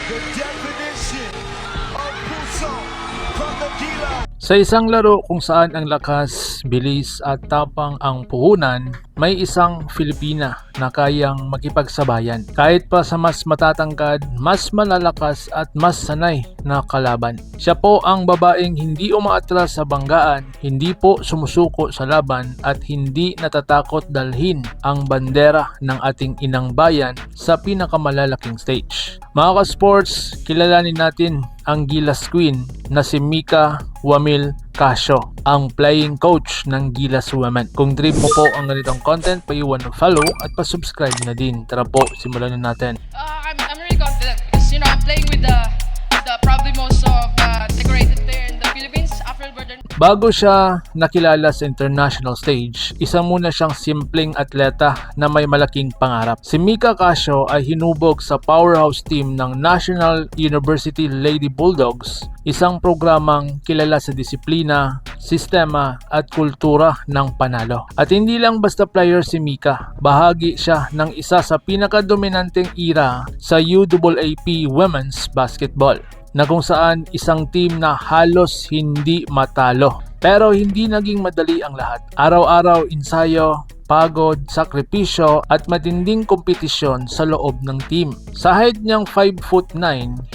The definition of puso from the Gilas. Sa isang laro kung saan ang lakas, bilis at tapang ang puhunan, may isang Filipina na kayang makipagsabayan kahit pa sa mas matatangkad, mas malalakas at mas sanay na kalaban. Siya po ang babaeng hindi umaatras sa banggaan, hindi po sumusuko sa laban at hindi natatakot dalhin ang bandera ng ating inang bayan sa pinakamalalaking stage. Mga ka-sports, kilalanin natin ang Gilas Queen na si Mika Wamil Casio, ang flying coach ng Gilas Women. Kung trip mo po ang ganitong content, paiwan ng follow at pa-subscribe na din. Tara po, simulan na natin. I'm really confident because I'm playing with the probably most decorated player in the Philippines, April Burden. Bago siya nakilala sa international stage, isa muna siyang simpleng atleta na may malaking pangarap. Si Mika Casio ay hinubog sa powerhouse team ng National University Lady Bulldogs, isang programang kilala sa disiplina, sistema at kultura ng panalo. At hindi lang basta player si Mika, bahagi siya ng isa sa pinakadominanteng era sa UAAP Women's Basketball, na kung saan isang team na halos hindi matalo. Pero hindi naging madali ang lahat. Araw-araw ensayo, pagod, sakripisyo at matinding kompetisyon sa loob ng team. Sa height niyang 5'9",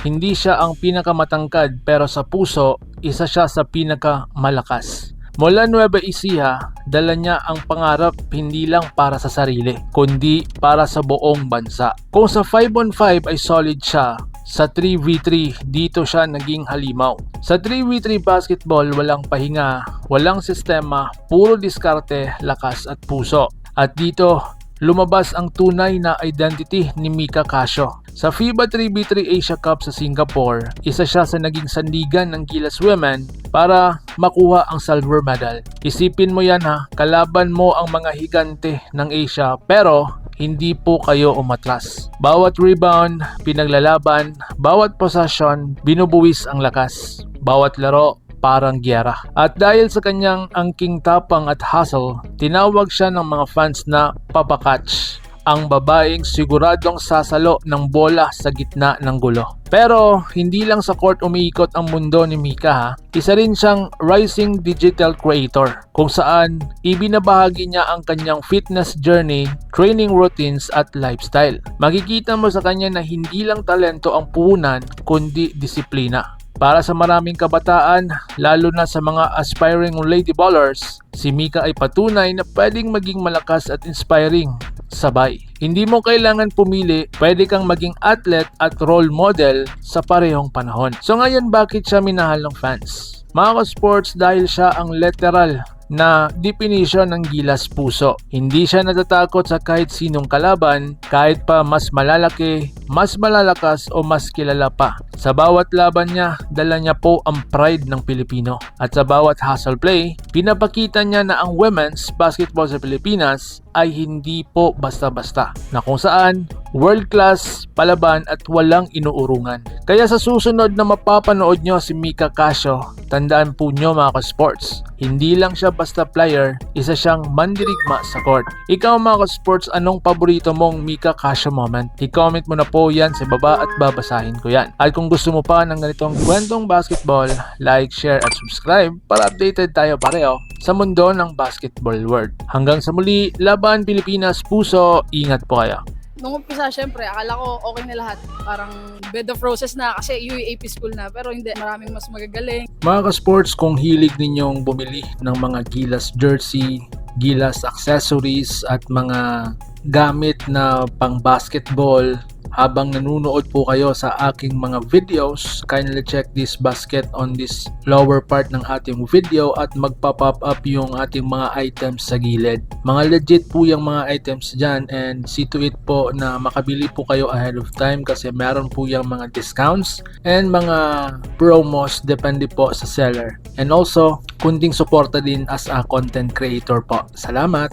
hindi siya ang pinakamatangkad pero sa puso, isa siya sa pinakamalakas. Mula Nueva Ecija, dala niya ang pangarap hindi lang para sa sarili, kundi para sa buong bansa. Kung sa 5-on-5 ay solid siya, sa 3v3 dito siya naging halimaw. Sa 3v3 basketball, walang pahinga, walang sistema, puro diskarte, lakas at puso. At dito, lumabas ang tunay na identity ni Mika Casio. Sa FIBA 3v3 Asia Cup sa Singapore, isa siya sa naging sandigan ng Gilas Women para makuha ang silver medal. Isipin mo yan ha, kalaban mo ang mga higante ng Asia pero hindi po kayo umatras. Bawat rebound, pinaglalaban, bawat possession, binubuwis ang lakas. Bawat laro, parang giyera. At dahil sa kanyang angking tapang at hustle, tinawag siya ng mga fans na Papa Catch, ang babaeng siguradong sasalo ng bola sa gitna ng gulo. Pero hindi lang sa court umiikot ang mundo ni Mika ha. Isa rin siyang rising digital creator kung saan ibinabahagi niya ang kanyang fitness journey, training routines at lifestyle. Makikita mo sa kanya na hindi lang talento ang puhunan kundi disiplina. Para sa maraming kabataan, lalo na sa mga aspiring lady ballers, si Mika ay patunay na pwedeng maging malakas at inspiring sabay. Hindi mo kailangan pumili, pwede kang maging athlete at role model sa parehong panahon. So ngayon, bakit siya minahal ng fans? Mga ka-sports, dahil siya ang literal na definition ng Gilas puso. Hindi siya natatakot sa kahit sinong kalaban, kahit pa mas malalaki, mas malalakas o mas kilala pa. Sa bawat laban niya, dala niya po ang pride ng Pilipino. At sa bawat hustle play, pinapakita niya na ang women's basketball sa Pilipinas ay hindi po basta-basta, na kung saan world class, palaban at walang inuurungan. Kaya sa susunod na mapapanood nyo si Mika Casio, tandaan po nyo mga ka-sports, hindi lang siya basta player, isa siyang mandirigma sa court. Ikaw mga ka-sports, anong paborito mong Mika Casio moment? I-comment mo na po yan sa baba at babasahin ko yan. At kung gusto mo pa ng ganitong kwentong basketball, like, share at subscribe para updated tayo pareho sa mundo ng basketball world. Hanggang sa muli, laban Pilipinas puso, ingat po kayo. Nung umpisa, syempre, akala ko okay na lahat. Parang bed of roses na kasi UAAP school na. Pero hindi, maraming mas magagaling. Mga ka-sports, kung hilig ninyong bumili ng mga Gilas jersey, Gilas accessories at mga gamit na pang basketball, habang nanunood po kayo sa aking mga videos, kindly check this basket on this lower part ng ating video at magpa-pop up yung ating mga items sa gilid. Mga legit po yung mga items dyan and see to it po na makabili po kayo ahead of time kasi meron po yung mga discounts and mga promos depende po sa seller. And also, kunting suporta din as a content creator po. Salamat!